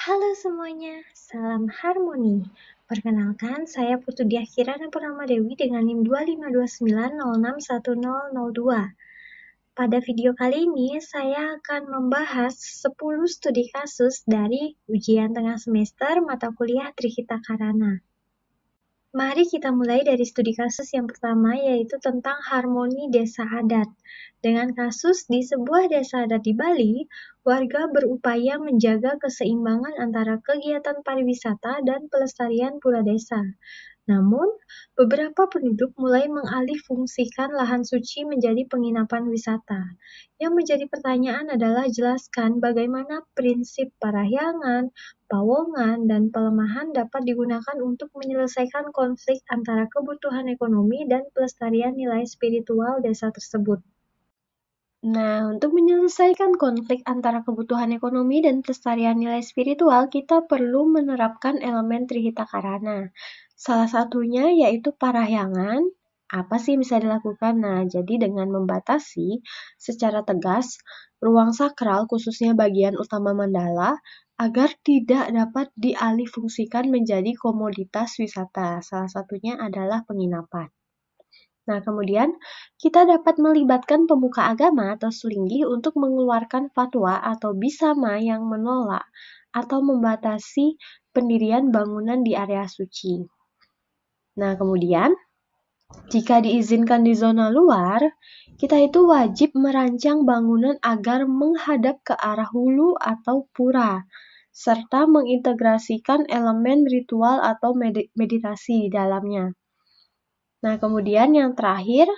Halo semuanya, salam harmoni. Perkenalkan, saya Putu Diah Kirana Purnama Dewi dengan NIM 25290610002. Pada video kali ini, saya akan membahas 10 studi kasus dari ujian tengah semester mata kuliah Trihita Karana. Mari kita mulai dari studi kasus yang pertama, yaitu tentang harmoni desa adat. Dengan kasus di sebuah desa adat di Bali, warga berupaya menjaga keseimbangan antara kegiatan pariwisata dan pelestarian pula desa. Namun, beberapa penduduk mulai mengalihfungsikan lahan suci menjadi penginapan wisata. Yang menjadi pertanyaan adalah jelaskan bagaimana prinsip parahyangan, pawongan, dan pelemahan dapat digunakan untuk menyelesaikan konflik antara kebutuhan ekonomi dan pelestarian nilai spiritual desa tersebut. Nah, untuk menyelesaikan konflik antara kebutuhan ekonomi dan pelestarian nilai spiritual, kita perlu menerapkan elemen Trihita Karana. Salah satunya yaitu parahyangan. Apa sih yang bisa dilakukan? Nah, jadi dengan membatasi secara tegas ruang sakral, khususnya bagian utama mandala, agar tidak dapat dialihfungsikan menjadi komoditas wisata. Salah satunya adalah penginapan. Nah, kemudian kita dapat melibatkan pemuka agama atau selinggih untuk mengeluarkan fatwa atau bisama yang menolak atau membatasi pendirian bangunan di area suci. Nah, kemudian jika diizinkan di zona luar, kita itu wajib merancang bangunan agar menghadap ke arah hulu atau pura, serta mengintegrasikan elemen ritual atau meditasi di dalamnya. Nah, kemudian yang terakhir,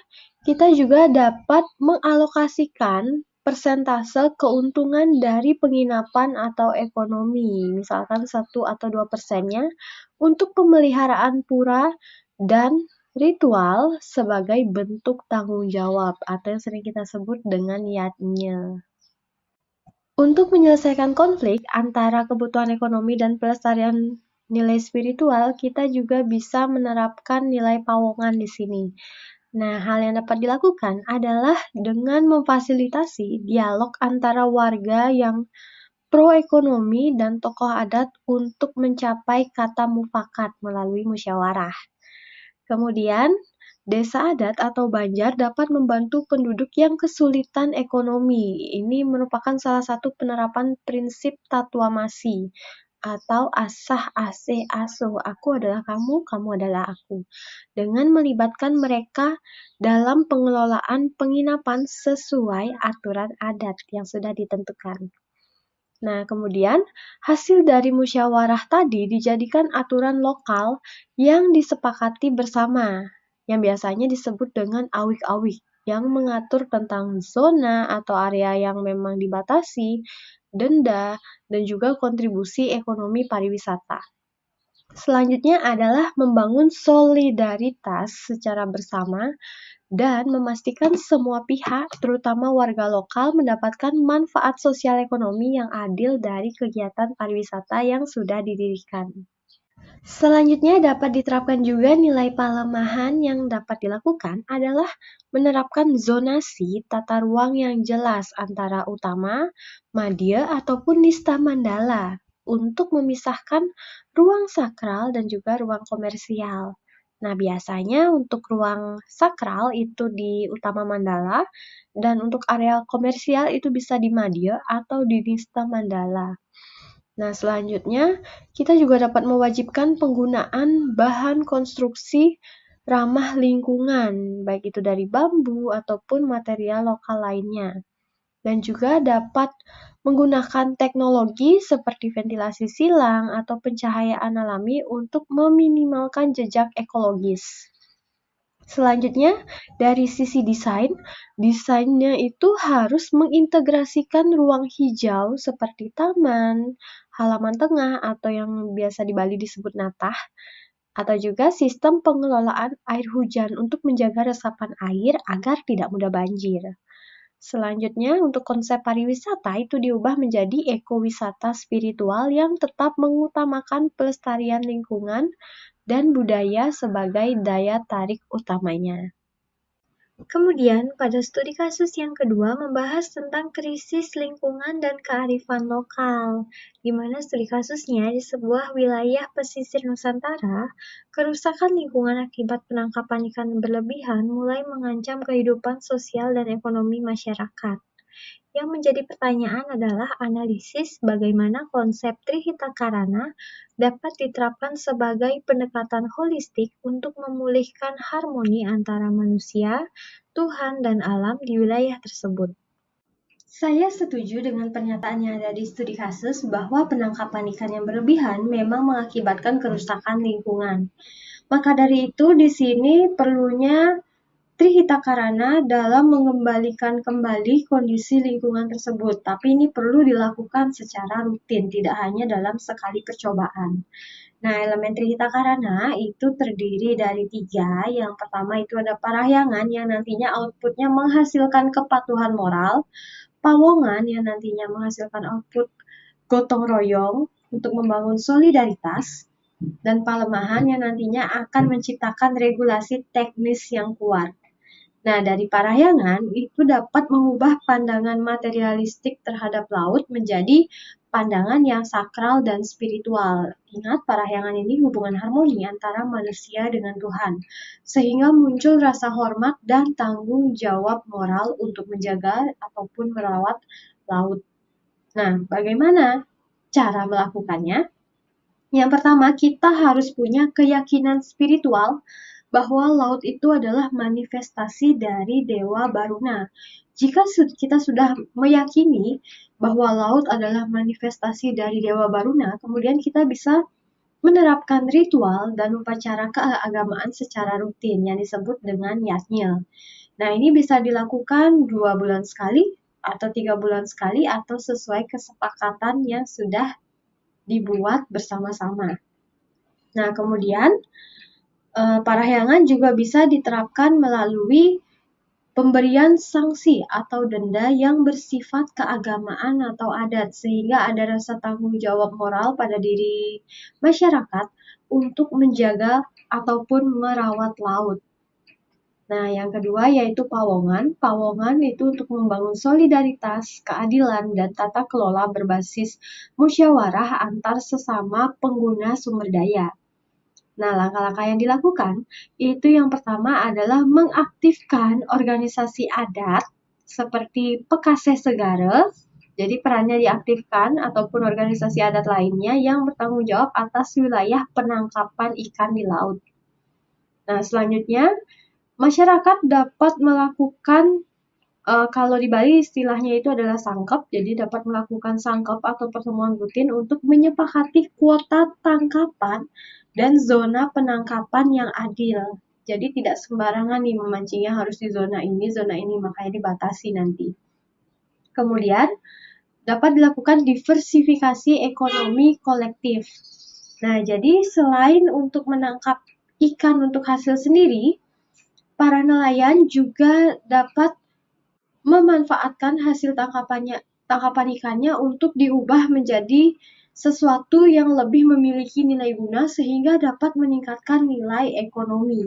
kita juga dapat mengalokasikan persentase keuntungan dari penginapan atau ekonomi, misalkan 1 atau 2%-nya, untuk pemeliharaan pura dan ritual sebagai bentuk tanggung jawab atau yang sering kita sebut dengan yadnya. Untuk menyelesaikan konflik antara kebutuhan ekonomi dan pelestarian nilai spiritual, kita juga bisa menerapkan nilai pawongan di sini. Nah, hal yang dapat dilakukan adalah dengan memfasilitasi dialog antara warga yang pro ekonomi dan tokoh adat untuk mencapai kata mufakat melalui musyawarah. Kemudian, desa adat atau banjar dapat membantu penduduk yang kesulitan ekonomi. Ini merupakan salah satu penerapan prinsip tatuamasi atau asah asih asuh, aku adalah kamu, kamu adalah aku, dengan melibatkan mereka dalam pengelolaan penginapan sesuai aturan adat yang sudah ditentukan. Nah, kemudian hasil dari musyawarah tadi dijadikan aturan lokal yang disepakati bersama, yang biasanya disebut dengan awik-awik, yang mengatur tentang zona atau area yang memang dibatasi, denda, dan juga kontribusi ekonomi pariwisata. Selanjutnya adalah membangun solidaritas secara bersama dan memastikan semua pihak, terutama warga lokal, mendapatkan manfaat sosial ekonomi yang adil dari kegiatan pariwisata yang sudah didirikan. Selanjutnya dapat diterapkan juga nilai pelemahan yang dapat dilakukan adalah menerapkan zonasi tata ruang yang jelas antara utama, madya, ataupun nista mandala untuk memisahkan ruang sakral dan juga ruang komersial. Nah, biasanya untuk ruang sakral itu di utama mandala dan untuk area komersial itu bisa di madya atau di nista mandala. Nah, selanjutnya kita juga dapat mewajibkan penggunaan bahan konstruksi ramah lingkungan, baik itu dari bambu ataupun material lokal lainnya. Dan juga dapat menggunakan teknologi seperti ventilasi silang atau pencahayaan alami untuk meminimalkan jejak ekologis. Selanjutnya, dari sisi desainnya itu harus mengintegrasikan ruang hijau seperti taman, halaman tengah, atau yang biasa di Bali disebut natah, atau juga sistem pengelolaan air hujan untuk menjaga resapan air agar tidak mudah banjir. Selanjutnya, untuk konsep pariwisata itu diubah menjadi ekowisata spiritual yang tetap mengutamakan pelestarian lingkungan dan budaya sebagai daya tarik utamanya. Kemudian, pada studi kasus yang kedua membahas tentang krisis lingkungan dan kearifan lokal, di mana studi kasusnya di sebuah wilayah pesisir Nusantara, kerusakan lingkungan akibat penangkapan ikan berlebihan mulai mengancam kehidupan sosial dan ekonomi masyarakat. Yang menjadi pertanyaan adalah analisis bagaimana konsep Trihita Karana dapat diterapkan sebagai pendekatan holistik untuk memulihkan harmoni antara manusia, Tuhan, dan alam di wilayah tersebut. Saya setuju dengan pernyataan yang ada di studi kasus bahwa penangkapan ikan yang berlebihan memang mengakibatkan kerusakan lingkungan. Maka dari itu, di sini perlunya Trihita Karana dalam mengembalikan kembali kondisi lingkungan tersebut, tapi ini perlu dilakukan secara rutin, tidak hanya dalam sekali percobaan. Nah, elemen Trihita Karana itu terdiri dari 3. Yang pertama itu ada parahyangan yang nantinya outputnya menghasilkan kepatuhan moral, pawongan yang nantinya menghasilkan output gotong royong untuk membangun solidaritas, dan palemahan yang nantinya akan menciptakan regulasi teknis yang kuat. Nah, dari parahyangan itu dapat mengubah pandangan materialistik terhadap laut menjadi pandangan yang sakral dan spiritual. Ingat, parahyangan ini hubungan harmoni antara manusia dengan Tuhan, sehingga muncul rasa hormat dan tanggung jawab moral untuk menjaga ataupun merawat laut. Nah, bagaimana cara melakukannya? Yang pertama, kita harus punya keyakinan spiritual bahwa laut itu adalah manifestasi dari Dewa Baruna. Jika kita sudah meyakini bahwa laut adalah manifestasi dari Dewa Baruna, kemudian kita bisa menerapkan ritual dan upacara keagamaan secara rutin yang disebut dengan yatnya. Nah, ini bisa dilakukan 2 bulan sekali atau 3 bulan sekali atau sesuai kesepakatan yang sudah dibuat bersama-sama. Nah, kemudian parahyangan juga bisa diterapkan melalui pemberian sanksi atau denda yang bersifat keagamaan atau adat, sehingga ada rasa tanggung jawab moral pada diri masyarakat untuk menjaga ataupun merawat laut. Nah, yang kedua yaitu pawongan. Pawongan itu untuk membangun solidaritas, keadilan, dan tata kelola berbasis musyawarah antar sesama pengguna sumber daya. Nah, langkah-langkah yang dilakukan itu yang pertama adalah mengaktifkan organisasi adat seperti Pekase Segara. Jadi perannya diaktifkan ataupun organisasi adat lainnya yang bertanggung jawab atas wilayah penangkapan ikan di laut. Nah, selanjutnya masyarakat dapat melakukan kalau di Bali istilahnya itu adalah sangkep, jadi dapat melakukan sangkep atau pertemuan rutin untuk menyepakati kuota tangkapan dan zona penangkapan yang adil. Jadi tidak sembarangan nih memancingnya harus di zona ini, makanya dibatasi nanti. Kemudian dapat dilakukan diversifikasi ekonomi kolektif. Nah, jadi selain untuk menangkap ikan untuk hasil sendiri, para nelayan juga dapat memanfaatkan hasil tangkapan ikannya untuk diubah menjadi sesuatu yang lebih memiliki nilai guna sehingga dapat meningkatkan nilai ekonomi.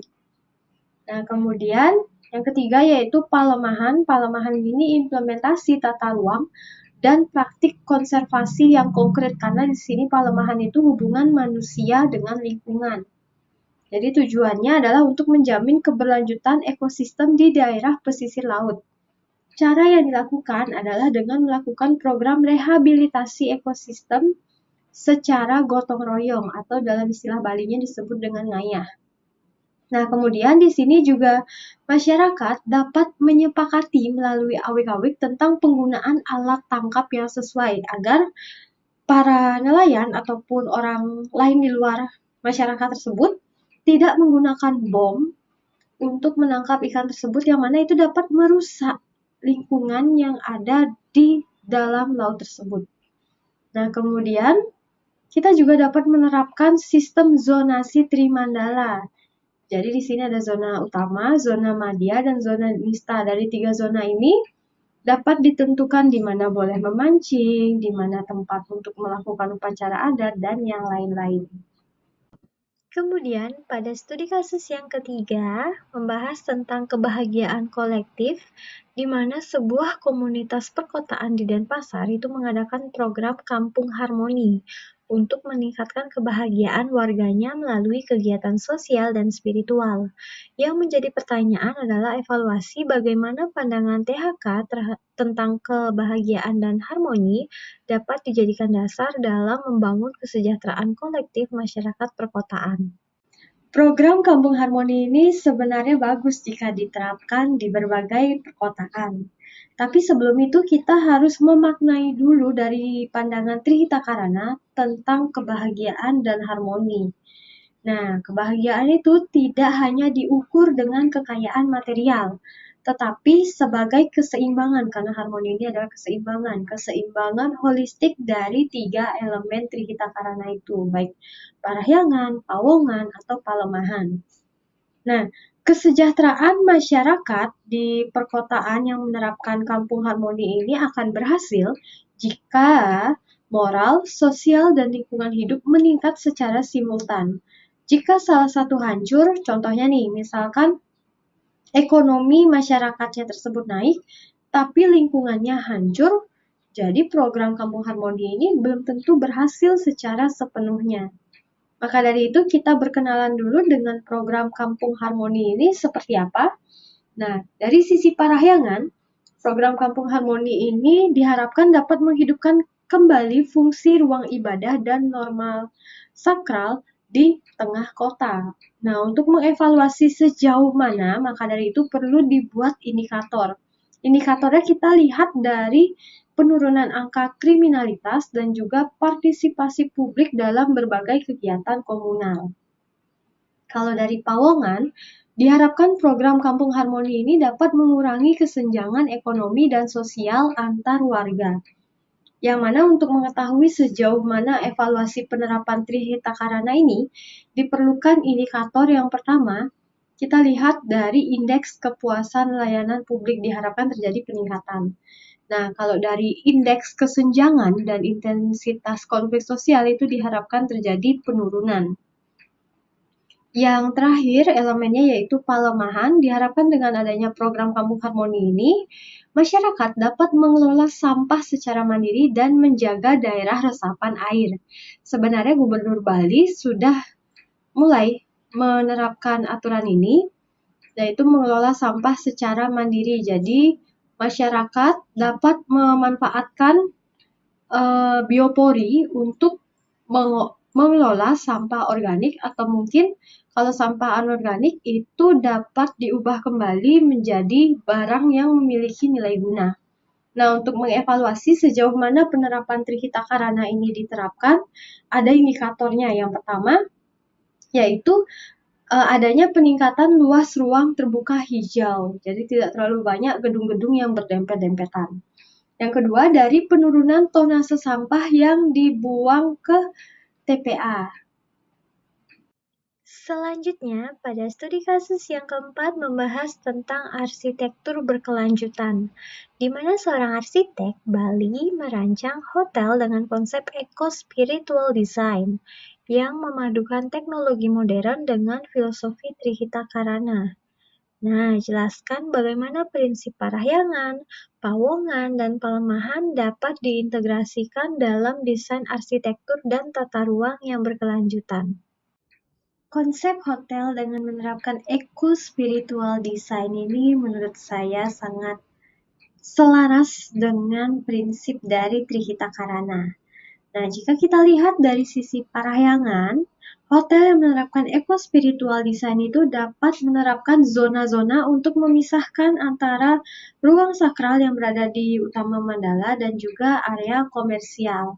Nah, kemudian yang ketiga yaitu palemahan. Palemahan ini implementasi tata ruang dan praktik konservasi yang konkret, karena di sini palemahan itu hubungan manusia dengan lingkungan. Jadi tujuannya adalah untuk menjamin keberlanjutan ekosistem di daerah pesisir laut. Cara yang dilakukan adalah dengan melakukan program rehabilitasi ekosistem secara gotong royong atau dalam istilah Balinya disebut dengan ngayah. Nah, kemudian di sini juga masyarakat dapat menyepakati melalui awik-awik tentang penggunaan alat tangkap yang sesuai agar para nelayan ataupun orang lain di luar masyarakat tersebut tidak menggunakan bom untuk menangkap ikan tersebut yang mana itu dapat merusak lingkungan yang ada di dalam laut tersebut. Nah, kemudian kita juga dapat menerapkan sistem zonasi Trimandala. Jadi di sini ada zona utama, zona madya, dan zona nista. Dari 3 zona ini dapat ditentukan di mana boleh memancing, di mana tempat untuk melakukan upacara adat, dan yang lain-lain. Kemudian, pada studi kasus yang ketiga, membahas tentang kebahagiaan kolektif, di mana sebuah komunitas perkotaan di Denpasar itu mengadakan program Kampung Harmoni untuk meningkatkan kebahagiaan warganya melalui kegiatan sosial dan spiritual. Yang menjadi pertanyaan adalah evaluasi bagaimana pandangan THK tentang kebahagiaan dan harmoni dapat dijadikan dasar dalam membangun kesejahteraan kolektif masyarakat perkotaan. Program Kampung Harmoni ini sebenarnya bagus jika diterapkan di berbagai perkotaan. Tapi sebelum itu kita harus memaknai dulu dari pandangan Trihita Karana tentang kebahagiaan dan harmoni. Nah, kebahagiaan itu tidak hanya diukur dengan kekayaan material, tetapi sebagai keseimbangan, karena harmoni ini adalah keseimbangan holistik dari 3 elemen Trihita Karana itu, baik parahyangan, pawongan, atau palemahan. Nah, kesejahteraan masyarakat di perkotaan yang menerapkan kampung harmoni ini akan berhasil jika moral, sosial, dan lingkungan hidup meningkat secara simultan. Jika salah satu hancur, contohnya nih, misalkan ekonomi masyarakatnya tersebut naik, tapi lingkungannya hancur, jadi program kampung harmoni ini belum tentu berhasil secara sepenuhnya. Maka dari itu kita berkenalan dulu dengan program Kampung Harmoni ini seperti apa. Nah, dari sisi parahyangan, program Kampung Harmoni ini diharapkan dapat menghidupkan kembali fungsi ruang ibadah dan normal sakral di tengah kota. Nah, untuk mengevaluasi sejauh mana, maka dari itu perlu dibuat indikator. Indikatornya kita lihat dari penurunan angka kriminalitas dan juga partisipasi publik dalam berbagai kegiatan komunal. Kalau dari Pawongan, diharapkan program Kampung Harmoni ini dapat mengurangi kesenjangan ekonomi dan sosial antar warga. Yang mana untuk mengetahui sejauh mana evaluasi penerapan Trihita Karana ini, diperlukan indikator yang pertama, kita lihat dari indeks kepuasan layanan publik diharapkan terjadi peningkatan. Nah, kalau dari indeks kesenjangan dan intensitas konflik sosial itu diharapkan terjadi penurunan. Yang terakhir elemennya yaitu palemahan. Diharapkan dengan adanya program Kampung Harmoni ini, masyarakat dapat mengelola sampah secara mandiri dan menjaga daerah resapan air. Sebenarnya Gubernur Bali sudah mulai menerapkan aturan ini, yaitu mengelola sampah secara mandiri. Jadi masyarakat dapat memanfaatkan biopori untuk mengelola sampah organik, atau mungkin kalau sampah anorganik itu dapat diubah kembali menjadi barang yang memiliki nilai guna. Nah, untuk mengevaluasi sejauh mana penerapan Trihita Karana ini diterapkan, ada indikatornya. Yang pertama, yaitu adanya peningkatan luas ruang terbuka hijau. Jadi tidak terlalu banyak gedung-gedung yang berdempet-dempetan. Yang kedua, dari penurunan tonase sampah yang dibuang ke TPA. Selanjutnya, pada studi kasus yang keempat membahas tentang arsitektur berkelanjutan, di mana seorang arsitek Bali merancang hotel dengan konsep eco-spiritual design yang memadukan teknologi modern dengan filosofi Trihita Karana. Nah, jelaskan bagaimana prinsip parahyangan, pawongan, dan palemahan dapat diintegrasikan dalam desain arsitektur dan tata ruang yang berkelanjutan. Konsep hotel dengan menerapkan eco-spiritual design ini menurut saya sangat selaras dengan prinsip dari Trihita Karana. Nah, jika kita lihat dari sisi parahyangan, hotel yang menerapkan eco-spiritual design itu dapat menerapkan zona-zona untuk memisahkan antara ruang sakral yang berada di utama mandala dan juga area komersial.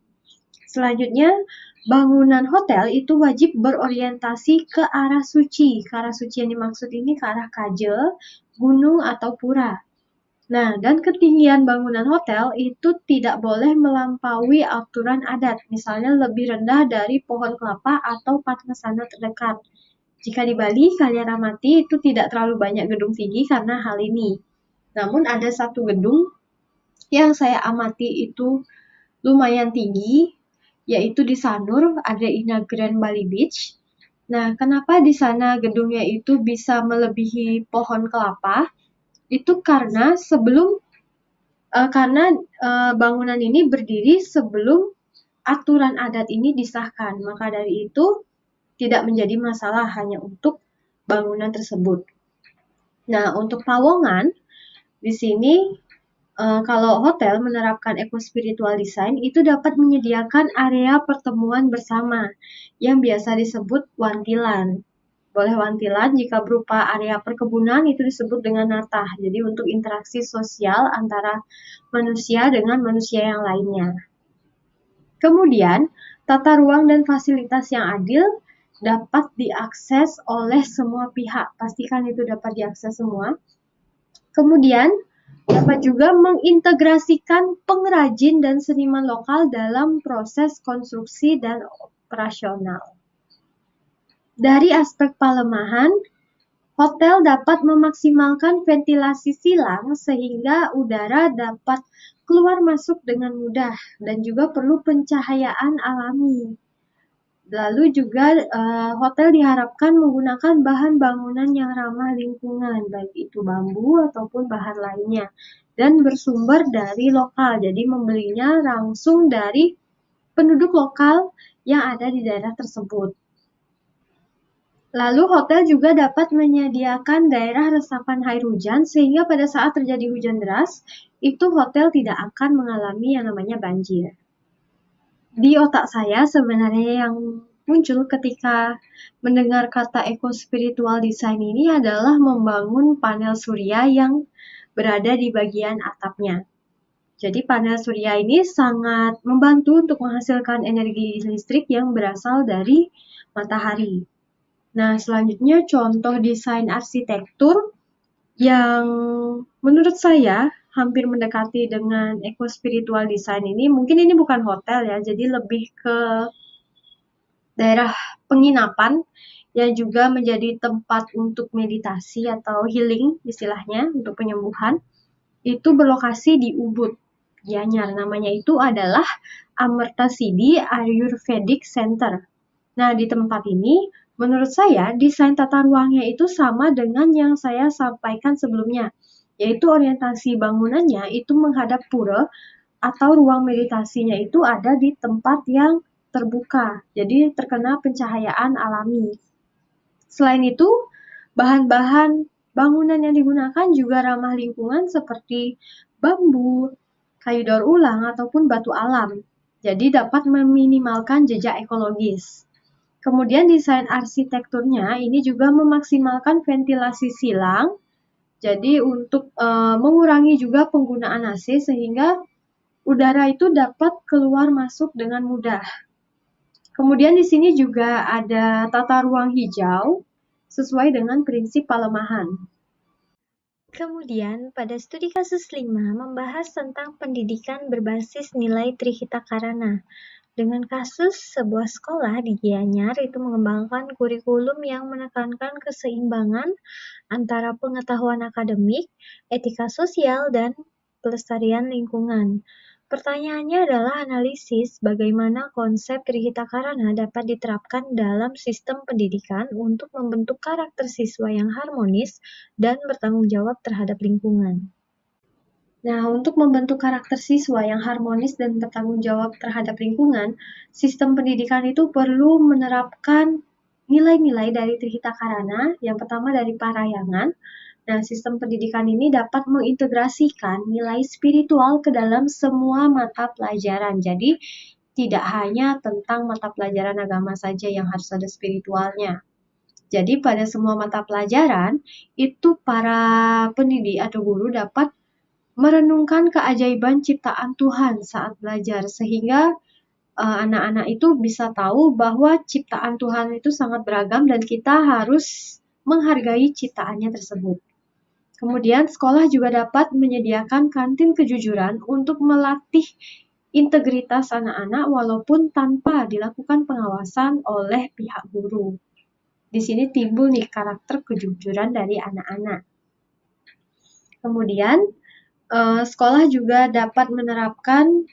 Selanjutnya, bangunan hotel itu wajib berorientasi ke arah suci. Ke arah suci yang dimaksud ini ke arah kaje, gunung, atau pura. Nah, dan ketinggian bangunan hotel itu tidak boleh melampaui aturan adat, misalnya lebih rendah dari pohon kelapa atau pathasana terdekat. Jika di Bali, kalian amati itu tidak terlalu banyak gedung tinggi karena hal ini. Namun ada satu gedung yang saya amati itu lumayan tinggi, yaitu di Sanur, ada Ina Grand Bali Beach. Nah, kenapa di sana gedungnya itu bisa melebihi pohon kelapa? Itu karena bangunan ini berdiri sebelum aturan adat ini disahkan. Maka dari itu tidak menjadi masalah hanya untuk bangunan tersebut. Nah, untuk Pawongan di sini kalau hotel menerapkan eco-spiritual design itu dapat menyediakan area pertemuan bersama yang biasa disebut wantilan. Boleh wantilan jika berupa area perkebunan itu disebut dengan natah. Jadi untuk interaksi sosial antara manusia dengan manusia yang lainnya. Kemudian, tata ruang dan fasilitas yang adil dapat diakses oleh semua pihak. Pastikan itu dapat diakses semua. Kemudian, dapat juga mengintegrasikan pengrajin dan seniman lokal dalam proses konstruksi dan operasional. Dari aspek pelemahan, hotel dapat memaksimalkan ventilasi silang sehingga udara dapat keluar masuk dengan mudah dan juga perlu pencahayaan alami. Lalu juga hotel diharapkan menggunakan bahan bangunan yang ramah lingkungan, baik itu bambu ataupun bahan lainnya, dan bersumber dari lokal. Jadi membelinya langsung dari penduduk lokal yang ada di daerah tersebut. Lalu hotel juga dapat menyediakan daerah resapan air hujan sehingga pada saat terjadi hujan deras, itu hotel tidak akan mengalami yang namanya banjir. Di otak saya sebenarnya yang muncul ketika mendengar kata eco-spiritual design ini adalah membangun panel surya yang berada di bagian atapnya. Jadi panel surya ini sangat membantu untuk menghasilkan energi listrik yang berasal dari matahari. Nah, selanjutnya contoh desain arsitektur yang menurut saya hampir mendekati dengan eco-spiritual design ini. Mungkin ini bukan hotel ya, jadi lebih ke daerah penginapan yang juga menjadi tempat untuk meditasi atau healing istilahnya untuk penyembuhan. Itu berlokasi di Ubud, Gianyar. Namanya itu adalah Amartasidi Ayurvedic Center. Nah, di tempat ini menurut saya desain tata ruangnya itu sama dengan yang saya sampaikan sebelumnya, yaitu orientasi bangunannya itu menghadap pura atau ruang meditasinya itu ada di tempat yang terbuka, jadi terkena pencahayaan alami. Selain itu, bahan-bahan bangunan yang digunakan juga ramah lingkungan seperti bambu, kayu daur ulang, ataupun batu alam. Jadi dapat meminimalkan jejak ekologis. Kemudian desain arsitekturnya ini juga memaksimalkan ventilasi silang, jadi untuk mengurangi juga penggunaan AC sehingga udara itu dapat keluar masuk dengan mudah. Kemudian di sini juga ada tata ruang hijau sesuai dengan prinsip pelemahan. Kemudian, pada studi kasus 5 membahas tentang pendidikan berbasis nilai Trihita Karana. Dengan kasus sebuah sekolah di Gianyar itu mengembangkan kurikulum yang menekankan keseimbangan antara pengetahuan akademik, etika sosial, dan pelestarian lingkungan. Pertanyaannya adalah analisis bagaimana konsep Trihita Karana dapat diterapkan dalam sistem pendidikan untuk membentuk karakter siswa yang harmonis dan bertanggung jawab terhadap lingkungan. Nah, untuk membentuk karakter siswa yang harmonis dan bertanggung jawab terhadap lingkungan, sistem pendidikan itu perlu menerapkan nilai-nilai dari Trihita Karana. Yang pertama dari Parayangan. Nah, sistem pendidikan ini dapat mengintegrasikan nilai spiritual ke dalam semua mata pelajaran. Jadi, tidak hanya tentang mata pelajaran agama saja yang harus ada spiritualnya. Jadi, pada semua mata pelajaran, itu para pendidik atau guru dapat merenungkan keajaiban ciptaan Tuhan saat belajar sehingga anak-anak itu bisa tahu bahwa ciptaan Tuhan itu sangat beragam dan kita harus menghargai ciptaannya tersebut. Kemudian sekolah juga dapat menyediakan kantin kejujuran untuk melatih integritas anak-anak walaupun tanpa dilakukan pengawasan oleh pihak guru. Di sini timbul nih karakter kejujuran dari anak-anak. Kemudian sekolah juga dapat menerapkan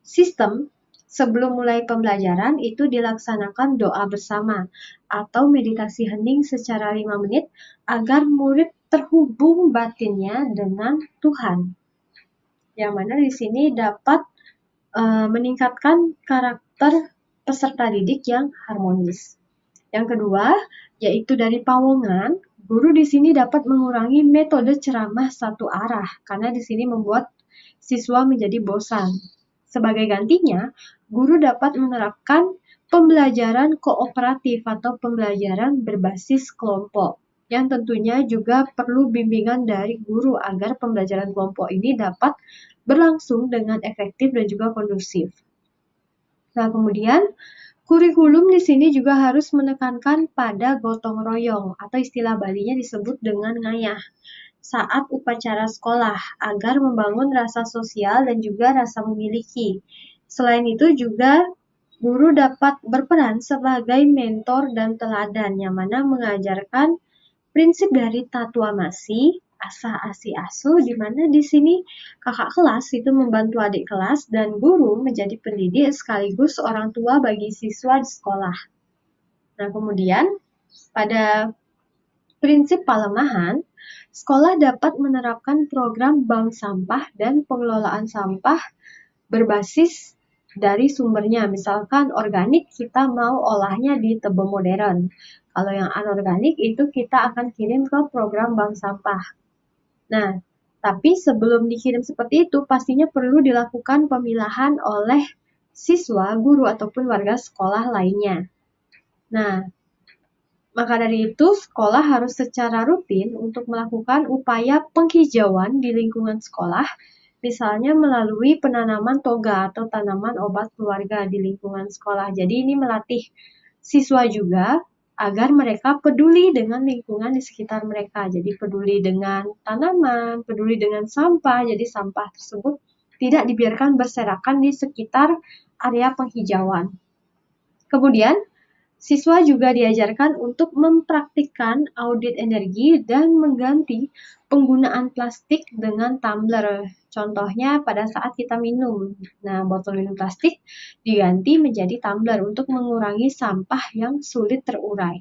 sistem Sebelum mulai pembelajaran itu dilaksanakan doa bersama atau meditasi hening secara 5 menit agar murid terhubung batinnya dengan Tuhan. Yang mana di sini dapat meningkatkan karakter peserta didik yang harmonis. Yang kedua, yaitu dari Pawongan, guru di sini dapat mengurangi metode ceramah satu arah karena di sini membuat siswa menjadi bosan. Sebagai gantinya, guru dapat menerapkan pembelajaran kooperatif atau pembelajaran berbasis kelompok yang tentunya juga perlu bimbingan dari guru agar pembelajaran kelompok ini dapat berlangsung dengan efektif dan juga kondusif. Nah, kemudian kurikulum di sini juga harus menekankan pada gotong royong atau istilah Balinya disebut dengan ngayah saat upacara sekolah agar membangun rasa sosial dan juga rasa memiliki. Selain itu juga guru dapat berperan sebagai mentor dan teladan yang mana mengajarkan prinsip dari Tatuamasi, Asa Asi Asuh, di mana di sini kakak kelas itu membantu adik kelas dan guru menjadi pendidik sekaligus orang tua bagi siswa di sekolah. Nah, kemudian pada prinsip Palemahan, sekolah dapat menerapkan program bank sampah dan pengelolaan sampah berbasis dari sumbernya. Misalkan organik kita mau olahnya di Tebel Modern. Kalau yang anorganik itu kita akan kirim ke program bank sampah. Nah, tapi sebelum dikirim seperti itu pastinya perlu dilakukan pemilahan oleh siswa, guru ataupun warga sekolah lainnya. Nah, maka dari itu, sekolah harus secara rutin untuk melakukan upaya penghijauan di lingkungan sekolah, misalnya melalui penanaman toga atau tanaman obat keluarga di lingkungan sekolah. Jadi ini melatih siswa juga agar mereka peduli dengan lingkungan di sekitar mereka. Jadi peduli dengan tanaman, peduli dengan sampah. Jadi sampah tersebut tidak dibiarkan berserakan di sekitar area penghijauan. Kemudian, siswa juga diajarkan untuk mempraktikkan audit energi dan mengganti penggunaan plastik dengan tumbler. Contohnya pada saat kita minum. Nah, botol minum plastik diganti menjadi tumbler untuk mengurangi sampah yang sulit terurai.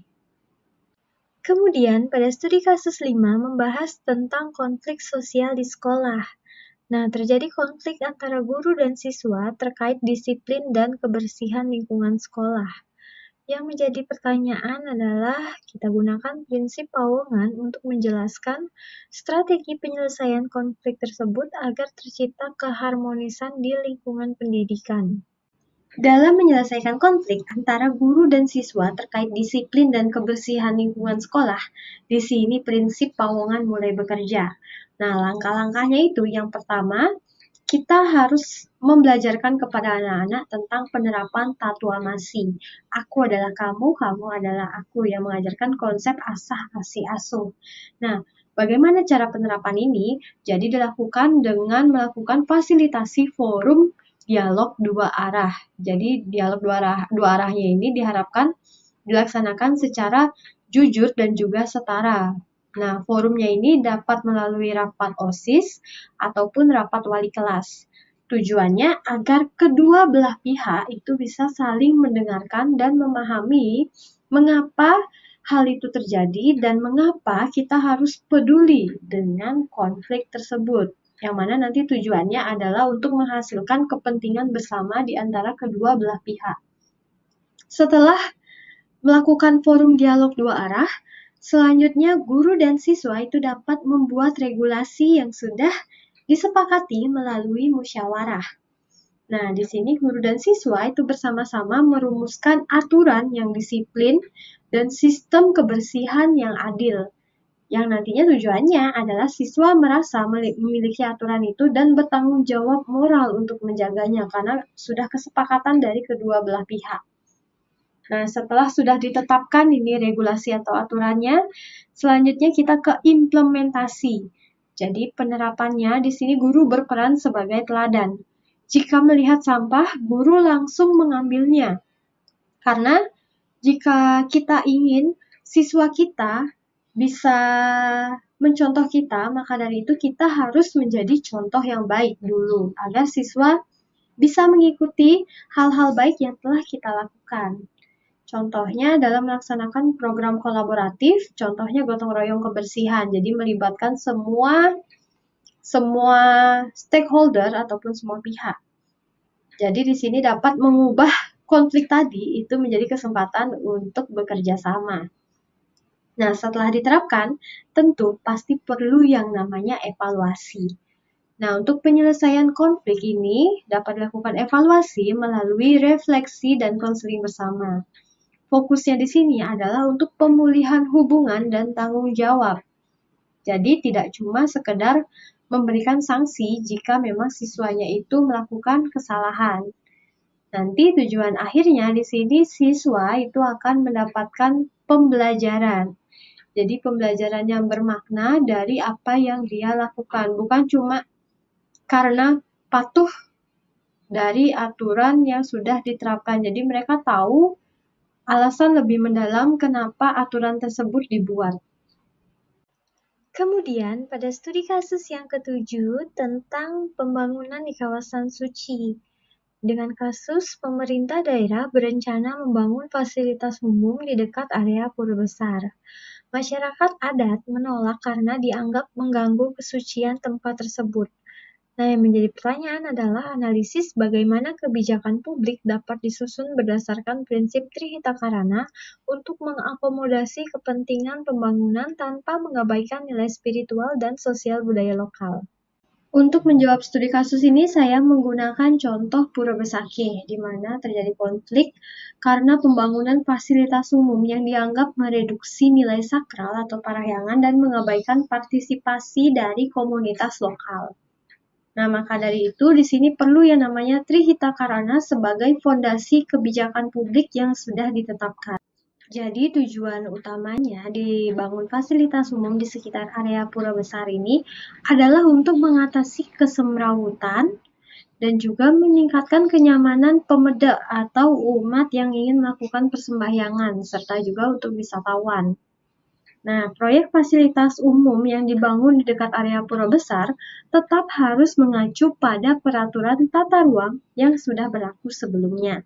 Kemudian, pada studi kasus 5 membahas tentang konflik sosial di sekolah. Nah, terjadi konflik antara guru dan siswa terkait disiplin dan kebersihan lingkungan sekolah. Yang menjadi pertanyaan adalah kita gunakan prinsip Pawongan untuk menjelaskan strategi penyelesaian konflik tersebut agar tercipta keharmonisan di lingkungan pendidikan. Dalam menyelesaikan konflik antara guru dan siswa terkait disiplin dan kebersihan lingkungan sekolah, di sini prinsip Pawongan mulai bekerja. Nah, langkah-langkahnya itu yang pertama, kita harus membelajarkan kepada anak-anak tentang penerapan Tatuamasi. Aku adalah kamu, kamu adalah aku, yang mengajarkan konsep asah asi asuh. Nah, bagaimana cara penerapan ini? Jadi dilakukan dengan melakukan fasilitasi forum dialog dua arah. Jadi dialog dua arahnya ini diharapkan dilaksanakan secara jujur dan juga setara. Nah, forumnya ini dapat melalui rapat OSIS ataupun rapat wali kelas. Tujuannya agar kedua belah pihak itu bisa saling mendengarkan dan memahami mengapa hal itu terjadi dan mengapa kita harus peduli dengan konflik tersebut. Yang mana nanti tujuannya adalah untuk menghasilkan kepentingan bersama di antara kedua belah pihak. Setelah melakukan forum dialog dua arah, selanjutnya guru dan siswa itu dapat membuat regulasi yang sudah disepakati melalui musyawarah. Nah, di sini guru dan siswa itu bersama-sama merumuskan aturan yang disiplin dan sistem kebersihan yang adil. Yang nantinya tujuannya adalah siswa merasa memiliki aturan itu dan bertanggung jawab moral untuk menjaganya karena sudah kesepakatan dari kedua belah pihak. Nah, setelah sudah ditetapkan ini regulasi atau aturannya, selanjutnya kita ke implementasi. Jadi penerapannya di sini guru berperan sebagai teladan. Jika melihat sampah, guru langsung mengambilnya. Karena jika kita ingin siswa kita bisa mencontoh kita, maka dari itu kita harus menjadi contoh yang baik dulu agar siswa bisa mengikuti hal-hal baik yang telah kita lakukan. Contohnya dalam melaksanakan program kolaboratif, contohnya gotong royong kebersihan. Jadi melibatkan semua stakeholder ataupun semua pihak. Jadi di sini dapat mengubah konflik tadi itu menjadi kesempatan untuk bekerja sama. Nah, setelah diterapkan, tentu pasti perlu yang namanya evaluasi. Nah, untuk penyelesaian konflik ini dapat dilakukan evaluasi melalui refleksi dan konseling bersama. Fokusnya di sini adalah untuk pemulihan hubungan dan tanggung jawab. Jadi tidak cuma sekedar memberikan sanksi jika memang siswanya itu melakukan kesalahan. Nanti tujuan akhirnya di sini siswa itu akan mendapatkan pembelajaran. Jadi pembelajaran yang bermakna dari apa yang dia lakukan, bukan cuma karena patuh dari aturan yang sudah diterapkan. Jadi mereka tahu alasan lebih mendalam kenapa aturan tersebut dibuat. Kemudian, pada studi kasus yang ketujuh tentang pembangunan di kawasan suci, dengan kasus pemerintah daerah berencana membangun fasilitas umum di dekat area pura besar. Masyarakat adat menolak karena dianggap mengganggu kesucian tempat tersebut. Nah, yang menjadi pertanyaan adalah analisis bagaimana kebijakan publik dapat disusun berdasarkan prinsip Trihita Karana untuk mengakomodasi kepentingan pembangunan tanpa mengabaikan nilai spiritual dan sosial budaya lokal. Untuk menjawab studi kasus ini, saya menggunakan contoh Pura Besakih, di mana terjadi konflik karena pembangunan fasilitas umum yang dianggap mereduksi nilai sakral atau parahyangan dan mengabaikan partisipasi dari komunitas lokal. Nah, maka dari itu di sini perlu yang namanya Trihita Karana sebagai fondasi kebijakan publik yang sudah ditetapkan. Jadi tujuan utamanya dibangun fasilitas umum di sekitar area pura besar ini adalah untuk mengatasi kesemrawutan dan juga meningkatkan kenyamanan pemeda atau umat yang ingin melakukan persembahyangan serta juga untuk wisatawan. Nah, proyek fasilitas umum yang dibangun di dekat area pura besar tetap harus mengacu pada peraturan tata ruang yang sudah berlaku sebelumnya.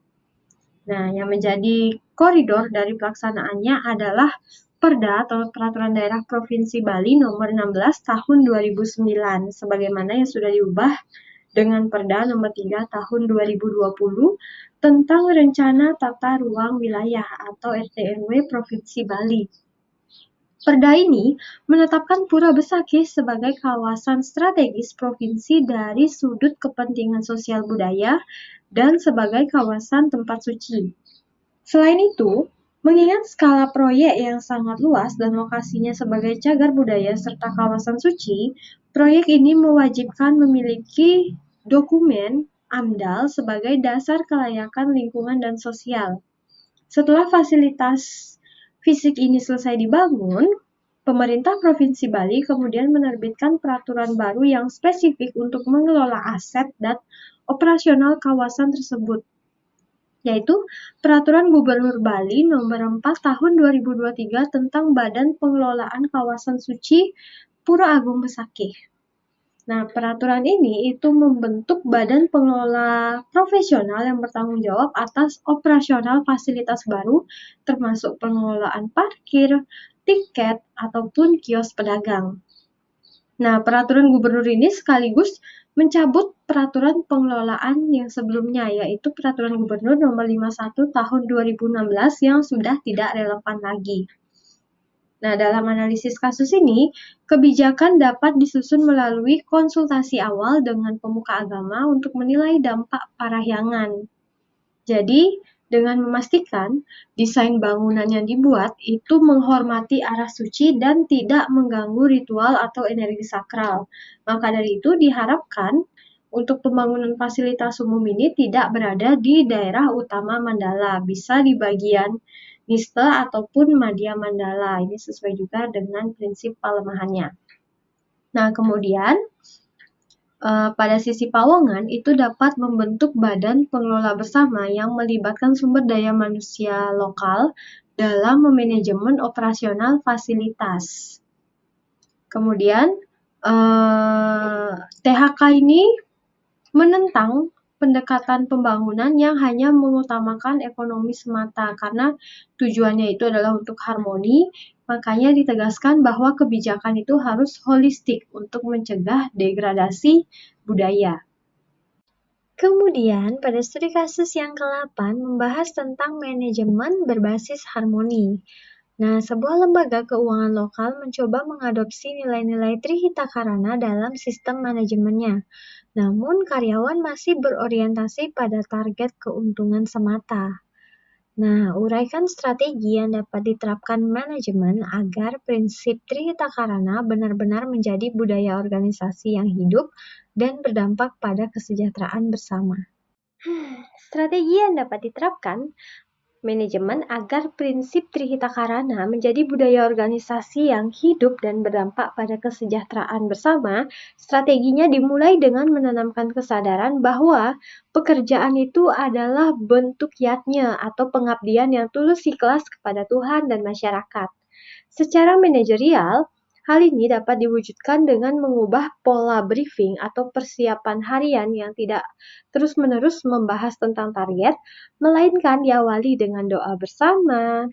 Nah, yang menjadi koridor dari pelaksanaannya adalah Perda atau Peraturan Daerah Provinsi Bali Nomor 16 Tahun 2009, sebagaimana yang sudah diubah dengan Perda Nomor 3 Tahun 2020 tentang Rencana Tata Ruang Wilayah atau RTRW Provinsi Bali. Perda ini menetapkan Pura Besakih sebagai kawasan strategis provinsi dari sudut kepentingan sosial budaya dan sebagai kawasan tempat suci. Selain itu, mengingat skala proyek yang sangat luas dan lokasinya sebagai cagar budaya serta kawasan suci, proyek ini mewajibkan memiliki dokumen AMDAL sebagai dasar kelayakan lingkungan dan sosial. Setelah fasilitas fisik ini selesai dibangun, pemerintah Provinsi Bali kemudian menerbitkan peraturan baru yang spesifik untuk mengelola aset dan operasional kawasan tersebut, yaitu Peraturan Gubernur Bali Nomor 4 Tahun 2023 tentang Badan Pengelolaan Kawasan Suci Pura Agung Besakih. Nah, peraturan ini itu membentuk badan pengelola profesional yang bertanggung jawab atas operasional fasilitas baru, termasuk pengelolaan parkir, tiket, ataupun kios pedagang. Nah, peraturan gubernur ini sekaligus mencabut peraturan pengelolaan yang sebelumnya, yaitu Peraturan Gubernur Nomor 51 Tahun 2016 yang sudah tidak relevan lagi. Nah, dalam analisis kasus ini, kebijakan dapat disusun melalui konsultasi awal dengan pemuka agama untuk menilai dampak parahyangan. Jadi, dengan memastikan desain bangunan yang dibuat itu menghormati arah suci dan tidak mengganggu ritual atau energi sakral. Maka dari itu diharapkan untuk pembangunan fasilitas umum ini tidak berada di daerah utama Mandala, bisa di bagian Niste ataupun Madya Mandala. Ini sesuai juga dengan prinsip palemahannya. Nah, kemudian pada sisi Pawongan itu dapat membentuk badan pengelola bersama yang melibatkan sumber daya manusia lokal dalam memanajemen operasional fasilitas. Kemudian THK ini menentang pendekatan pembangunan yang hanya mengutamakan ekonomi semata, karena tujuannya itu adalah untuk harmoni. Makanya ditegaskan bahwa kebijakan itu harus holistik untuk mencegah degradasi budaya. Kemudian, pada studi kasus yang ke-8 membahas tentang manajemen berbasis harmoni. Nah, sebuah lembaga keuangan lokal mencoba mengadopsi nilai-nilai Trihita Karana dalam sistem manajemennya. Namun, karyawan masih berorientasi pada target keuntungan semata. Nah, uraikan strategi yang dapat diterapkan manajemen agar prinsip Trihita Karana benar-benar menjadi budaya organisasi yang hidup dan berdampak pada kesejahteraan bersama. Strategi yang dapat diterapkan manajemen agar prinsip Trihita Karana menjadi budaya organisasi yang hidup dan berdampak pada kesejahteraan bersama. Strateginya dimulai dengan menanamkan kesadaran bahwa pekerjaan itu adalah bentuk yatnya atau pengabdian yang tulus ikhlas kepada Tuhan dan masyarakat. Secara manajerial, hal ini dapat diwujudkan dengan mengubah pola briefing atau persiapan harian yang tidak terus-menerus membahas tentang target, melainkan diawali dengan doa bersama,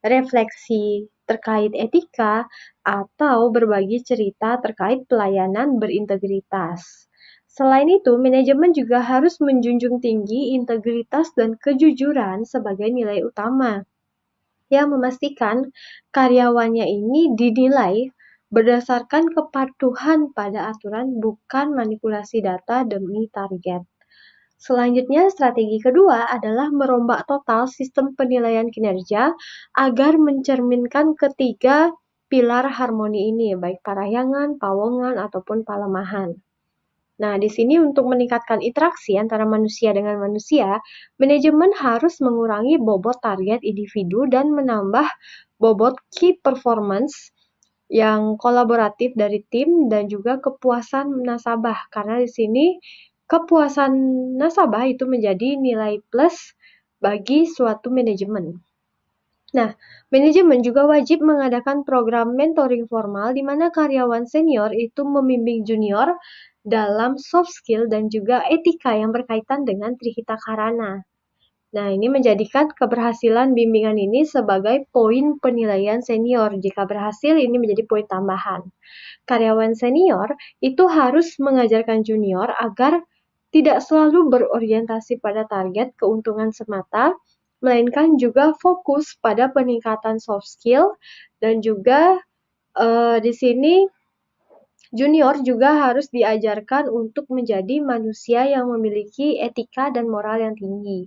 refleksi terkait etika, atau berbagi cerita terkait pelayanan berintegritas. Selain itu, manajemen juga harus menjunjung tinggi integritas dan kejujuran sebagai nilai utama, yang memastikan karyawannya ini dinilai berdasarkan kepatuhan pada aturan, bukan manipulasi data demi target. Selanjutnya, strategi kedua adalah merombak total sistem penilaian kinerja agar mencerminkan ketiga pilar harmoni ini, baik parahyangan, pawongan, ataupun palemahan. Nah, di sini untuk meningkatkan interaksi antara manusia dengan manusia, manajemen harus mengurangi bobot target individu dan menambah bobot key performance yang kolaboratif dari tim dan juga kepuasan nasabah. Karena di sini kepuasan nasabah itu menjadi nilai plus bagi suatu manajemen. Nah, manajemen juga wajib mengadakan program mentoring formal di mana karyawan senior itu membimbing junior dalam soft skill dan juga etika yang berkaitan dengan Trihita Karana. Nah, ini menjadikan keberhasilan bimbingan ini sebagai poin penilaian senior. Jika berhasil, ini menjadi poin tambahan. Karyawan senior itu harus mengajarkan junior agar tidak selalu berorientasi pada target keuntungan semata, melainkan juga fokus pada peningkatan soft skill dan juga di sini junior juga harus diajarkan untuk menjadi manusia yang memiliki etika dan moral yang tinggi.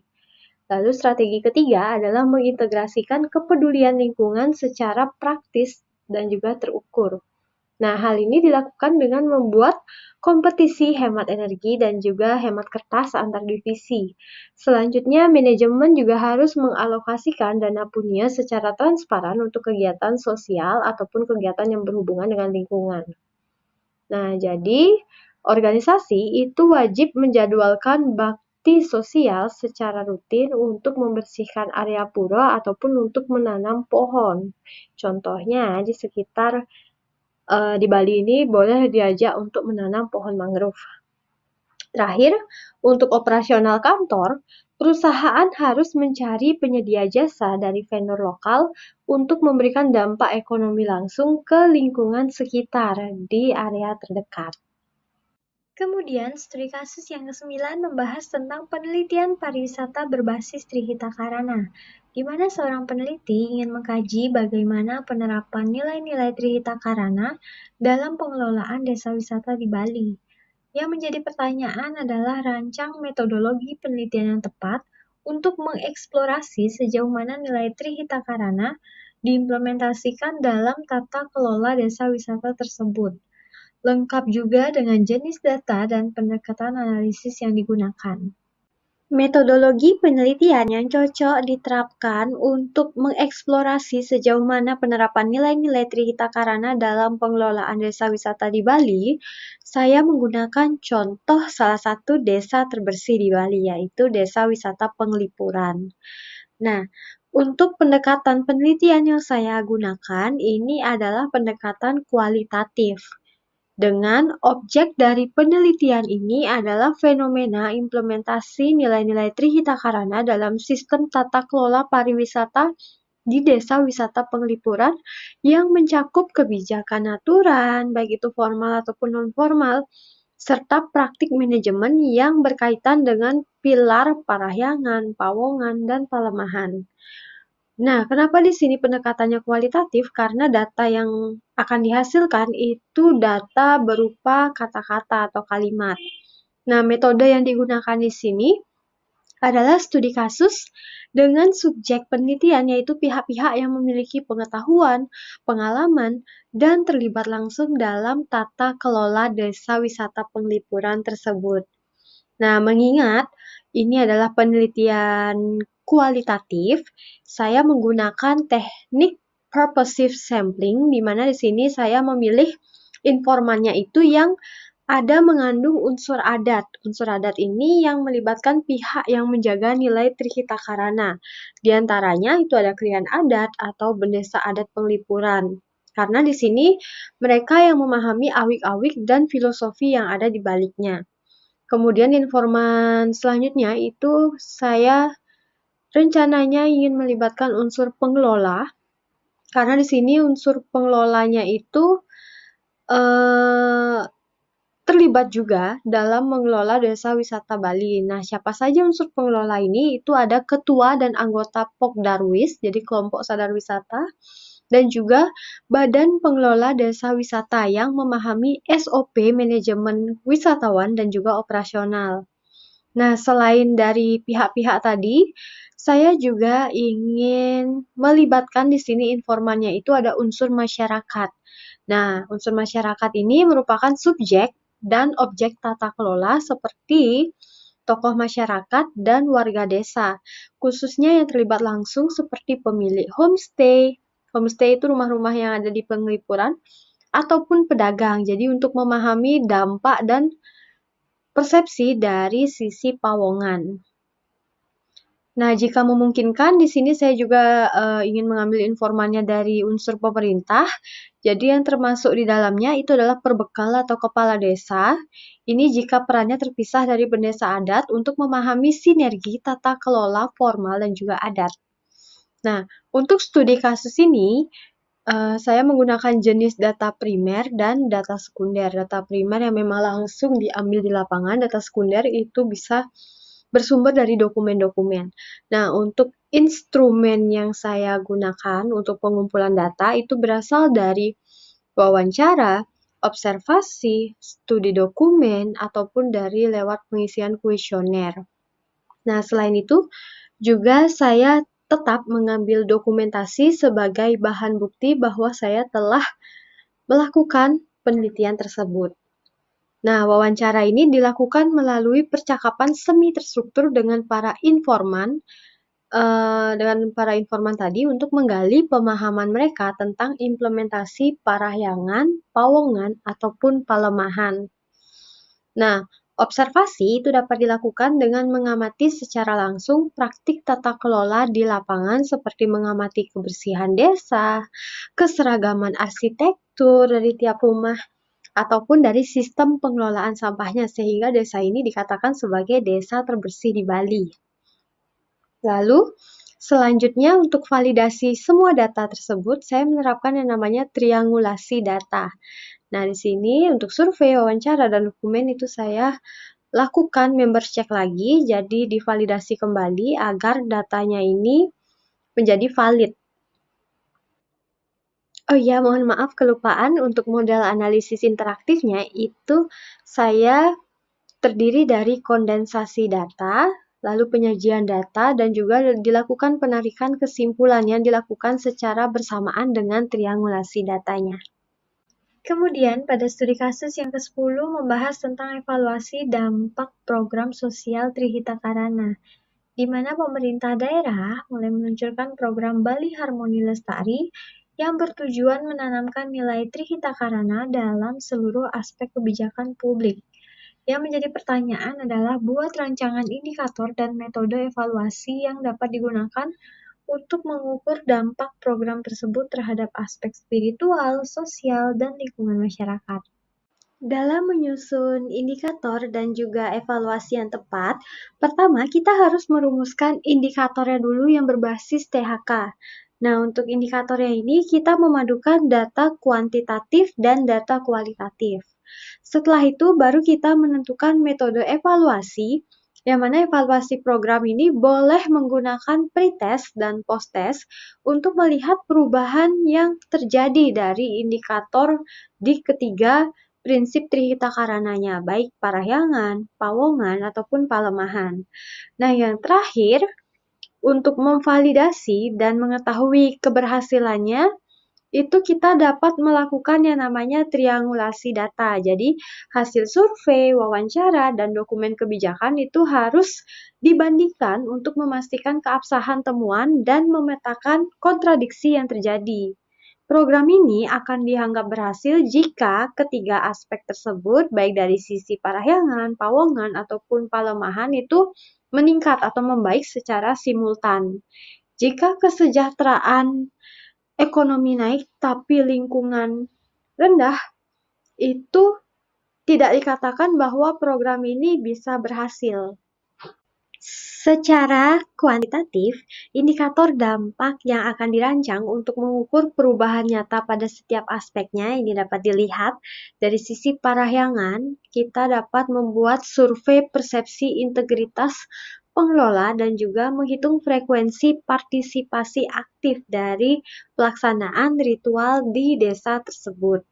Lalu strategi ketiga adalah mengintegrasikan kepedulian lingkungan secara praktis dan juga terukur. Nah, hal ini dilakukan dengan membuat kompetisi hemat energi dan juga hemat kertas antar divisi. Selanjutnya, manajemen juga harus mengalokasikan dana punya secara transparan untuk kegiatan sosial ataupun kegiatan yang berhubungan dengan lingkungan. Nah, jadi organisasi itu wajib menjadwalkan bakti sosial secara rutin untuk membersihkan area pura ataupun untuk menanam pohon. Contohnya di sekitar di Bali ini boleh diajak untuk menanam pohon mangrove. Terakhir, untuk operasional kantor, perusahaan harus mencari penyedia jasa dari vendor lokal untuk memberikan dampak ekonomi langsung ke lingkungan sekitar di area terdekat. Kemudian, studi kasus yang ke-9 membahas tentang penelitian pariwisata berbasis Trihita Karana, di mana seorang peneliti ingin mengkaji bagaimana penerapan nilai-nilai Trihita Karana dalam pengelolaan desa wisata di Bali. Yang menjadi pertanyaan adalah rancang metodologi penelitian yang tepat untuk mengeksplorasi sejauh mana nilai Trihita Karana diimplementasikan dalam tata kelola desa wisata tersebut. Lengkap juga dengan jenis data dan pendekatan analisis yang digunakan. Metodologi penelitian yang cocok diterapkan untuk mengeksplorasi sejauh mana penerapan nilai-nilai Trihita Karana dalam pengelolaan desa wisata di Bali. Saya menggunakan contoh salah satu desa terbersih di Bali, yaitu Desa Wisata Penglipuran. Nah, untuk pendekatan penelitian yang saya gunakan, ini adalah pendekatan kualitatif. dengan objek dari penelitian ini adalah fenomena implementasi nilai-nilai Trihita Karana dalam sistem tata kelola pariwisata di desa wisata Penglipuran yang mencakup kebijakan aturan, baik itu formal ataupun non-formal, serta praktik manajemen yang berkaitan dengan pilar Parahyangan, Pawongan, dan Palemahan. Nah, kenapa di sini pendekatannya kualitatif? Karena data yang akan dihasilkan itu data berupa kata-kata atau kalimat. Nah, metode yang digunakan di sini adalah studi kasus dengan subjek penelitian, yaitu pihak-pihak yang memiliki pengetahuan, pengalaman, dan terlibat langsung dalam tata kelola desa wisata Penglipuran tersebut. Nah, mengingat ini adalah penelitian kualitatif, saya menggunakan teknik purposive sampling, di mana di sini saya memilih informannya itu yang ada mengandung unsur adat. Unsur adat ini yang melibatkan pihak yang menjaga nilai Trihita Karana. Di antaranya itu ada klien adat atau bendesa adat Penglipuran. Karena di sini mereka yang memahami awik-awik dan filosofi yang ada di baliknya. Kemudian informan selanjutnya itu saya rencananya ingin melibatkan unsur pengelola, karena di sini unsur pengelolanya itu terlibat juga dalam mengelola desa wisata Bali. Nah, siapa saja unsur pengelola ini? Itu ada ketua dan anggota Pokdarwis, jadi kelompok sadar wisata, dan juga Badan Pengelola Desa Wisata yang memahami SOP manajemen wisatawan dan juga operasional. Nah, selain dari pihak-pihak tadi, saya juga ingin melibatkan di sini informannya itu ada unsur masyarakat. Nah, unsur masyarakat ini merupakan subjek dan objek tata kelola seperti tokoh masyarakat dan warga desa, khususnya yang terlibat langsung seperti pemilik homestay. Homestay itu rumah-rumah yang ada di Penglipuran, ataupun pedagang. Jadi untuk memahami dampak dan persepsi dari sisi Pawongan. Nah, jika memungkinkan, di sini saya juga ingin mengambil informannya dari unsur pemerintah. Jadi yang termasuk di dalamnya itu adalah perbekal atau kepala desa. Ini jika perannya terpisah dari bendesa adat untuk memahami sinergi tata kelola formal dan juga adat. Nah, untuk studi kasus ini, saya menggunakan jenis data primer dan data sekunder. Data primer yang memang langsung diambil di lapangan, data sekunder itu bisa bersumber dari dokumen-dokumen. Nah, untuk instrumen yang saya gunakan untuk pengumpulan data itu berasal dari wawancara, observasi, studi dokumen, ataupun dari lewat pengisian kuesioner. Nah, selain itu, juga saya tetap mengambil dokumentasi sebagai bahan bukti bahwa saya telah melakukan penelitian tersebut. Nah, wawancara ini dilakukan melalui percakapan semi terstruktur dengan para informan tadi untuk menggali pemahaman mereka tentang implementasi Parahyangan, Pawongan, ataupun Palemahan. Nah, observasi itu dapat dilakukan dengan mengamati secara langsung praktik tata kelola di lapangan seperti mengamati kebersihan desa, keseragaman arsitektur dari tiap rumah, ataupun dari sistem pengelolaan sampahnya, sehingga desa ini dikatakan sebagai desa terbersih di Bali. Lalu, selanjutnya untuk validasi semua data tersebut, saya menerapkan yang namanya triangulasi data. Nah, di sini untuk survei, wawancara, dan dokumen itu saya lakukan member check lagi, jadi divalidasi kembali agar datanya ini menjadi valid. Oh iya, mohon maaf kelupaan untuk model analisis interaktifnya itu saya terdiri dari kondensasi data, lalu penyajian data, dan juga dilakukan penarikan kesimpulan yang dilakukan secara bersamaan dengan triangulasi datanya. Kemudian, pada studi kasus yang ke-10 membahas tentang evaluasi dampak program sosial Trihita Karana, di mana pemerintah daerah mulai meluncurkan program Bali Harmoni Lestari yang bertujuan menanamkan nilai Trihita Karana dalam seluruh aspek kebijakan publik. Yang menjadi pertanyaan adalah buat rancangan indikator dan metode evaluasi yang dapat digunakan untuk mengukur dampak program tersebut terhadap aspek spiritual, sosial, dan lingkungan masyarakat. Dalam menyusun indikator dan juga evaluasi yang tepat, pertama kita harus merumuskan indikatornya dulu yang berbasis THK. Nah, untuk indikatornya ini kita memadukan data kuantitatif dan data kualitatif. Setelah itu baru kita menentukan metode evaluasi, yang mana evaluasi program ini boleh menggunakan pretest dan posttest untuk melihat perubahan yang terjadi dari indikator di ketiga prinsip Trihita Karananya, baik Parahyangan, Pawongan, ataupun Palemahan. Nah, yang terakhir, untuk memvalidasi dan mengetahui keberhasilannya, itu kita dapat melakukan yang namanya triangulasi data. Jadi, hasil survei, wawancara, dan dokumen kebijakan itu harus dibandingkan untuk memastikan keabsahan temuan dan memetakan kontradiksi yang terjadi. Program ini akan dianggap berhasil jika ketiga aspek tersebut, baik dari sisi Parahyangan, Pawongan, ataupun Palemahan itu meningkat atau membaik secara simultan. Jika kesejahteraan ekonomi naik tapi lingkungan rendah, itu tidak dikatakan bahwa program ini bisa berhasil. Secara kuantitatif, indikator dampak yang akan dirancang untuk mengukur perubahan nyata pada setiap aspeknya ini dapat dilihat dari sisi Parahyangan. Kita dapat membuat survei persepsi integritas pengelola dan juga menghitung frekuensi partisipasi aktif dari pelaksanaan ritual di desa tersebut.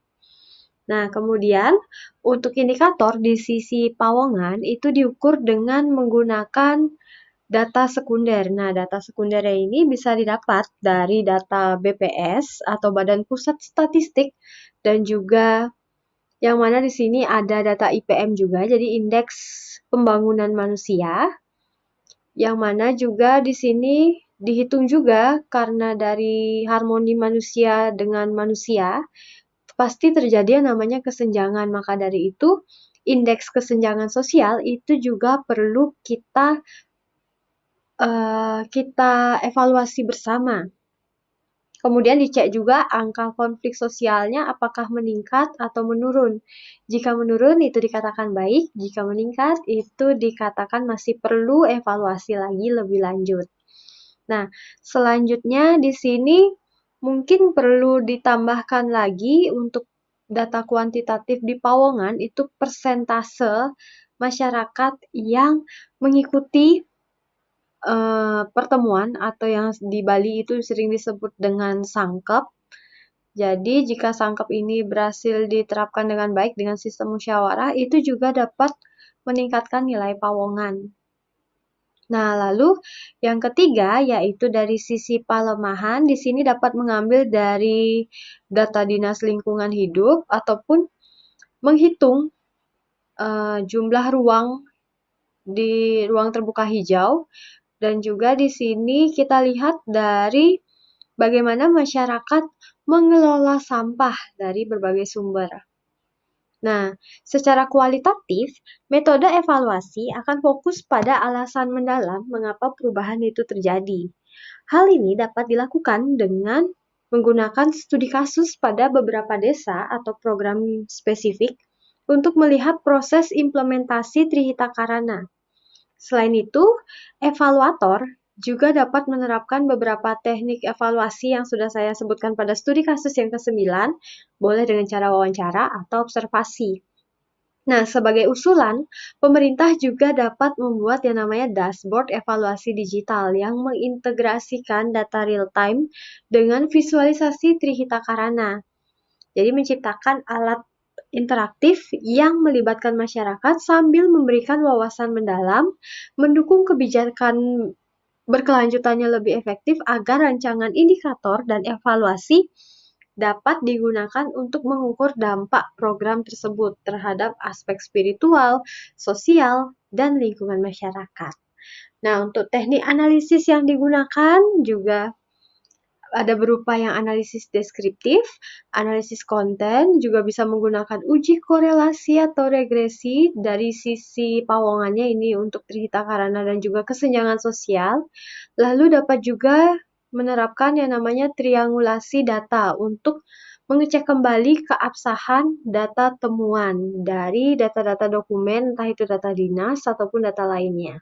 Nah, kemudian untuk indikator di sisi Pawongan itu diukur dengan menggunakan data sekunder. Nah, data sekunder ini bisa didapat dari data BPS atau Badan Pusat Statistik dan juga yang mana di sini ada data IPM juga, jadi Indeks Pembangunan Manusia, yang mana juga di sini dihitung juga karena dari harmoni manusia dengan manusia, pasti terjadi yang namanya kesenjangan. Maka dari itu, indeks kesenjangan sosial itu juga perlu kita evaluasi bersama. Kemudian dicek juga angka konflik sosialnya apakah meningkat atau menurun. Jika menurun itu dikatakan baik, jika meningkat itu dikatakan masih perlu evaluasi lagi lebih lanjut. Nah, selanjutnya di sini mungkin perlu ditambahkan lagi untuk data kuantitatif di Pawongan itu persentase masyarakat yang mengikuti pertemuan atau yang di Bali itu sering disebut dengan sangkep. Jadi jika sangkep ini berhasil diterapkan dengan baik dengan sistem musyawarah, itu juga dapat meningkatkan nilai Pawongan. Nah, lalu yang ketiga yaitu dari sisi Palemahan, di sini dapat mengambil dari data Dinas Lingkungan Hidup ataupun menghitung jumlah ruang di ruang terbuka hijau. Dan juga di sini kita lihat dari bagaimana masyarakat mengelola sampah dari berbagai sumber. Nah, secara kualitatif, metode evaluasi akan fokus pada alasan mendalam mengapa perubahan itu terjadi. Hal ini dapat dilakukan dengan menggunakan studi kasus pada beberapa desa atau program spesifik untuk melihat proses implementasi Trihita Karana. Selain itu, evaluator juga dapat menerapkan beberapa teknik evaluasi yang sudah saya sebutkan pada studi kasus yang ke-9, boleh dengan cara wawancara atau observasi. Nah, sebagai usulan, pemerintah juga dapat membuat yang namanya dashboard evaluasi digital yang mengintegrasikan data real-time dengan visualisasi Trihita Karana. Jadi menciptakan alat interaktif yang melibatkan masyarakat sambil memberikan wawasan mendalam, mendukung kebijakan berkelanjutannya lebih efektif agar rancangan indikator dan evaluasi dapat digunakan untuk mengukur dampak program tersebut terhadap aspek spiritual, sosial, dan lingkungan masyarakat. Nah, untuk teknik analisis yang digunakan juga ada berupa yang analisis deskriptif, analisis konten, juga bisa menggunakan uji korelasi atau regresi dari sisi Pawongannya ini untuk Trihita Karana dan juga kesenjangan sosial. Lalu dapat juga menerapkan yang namanya triangulasi data untuk mengecek kembali keabsahan data temuan dari data-data dokumen, entah itu data dinas ataupun data lainnya.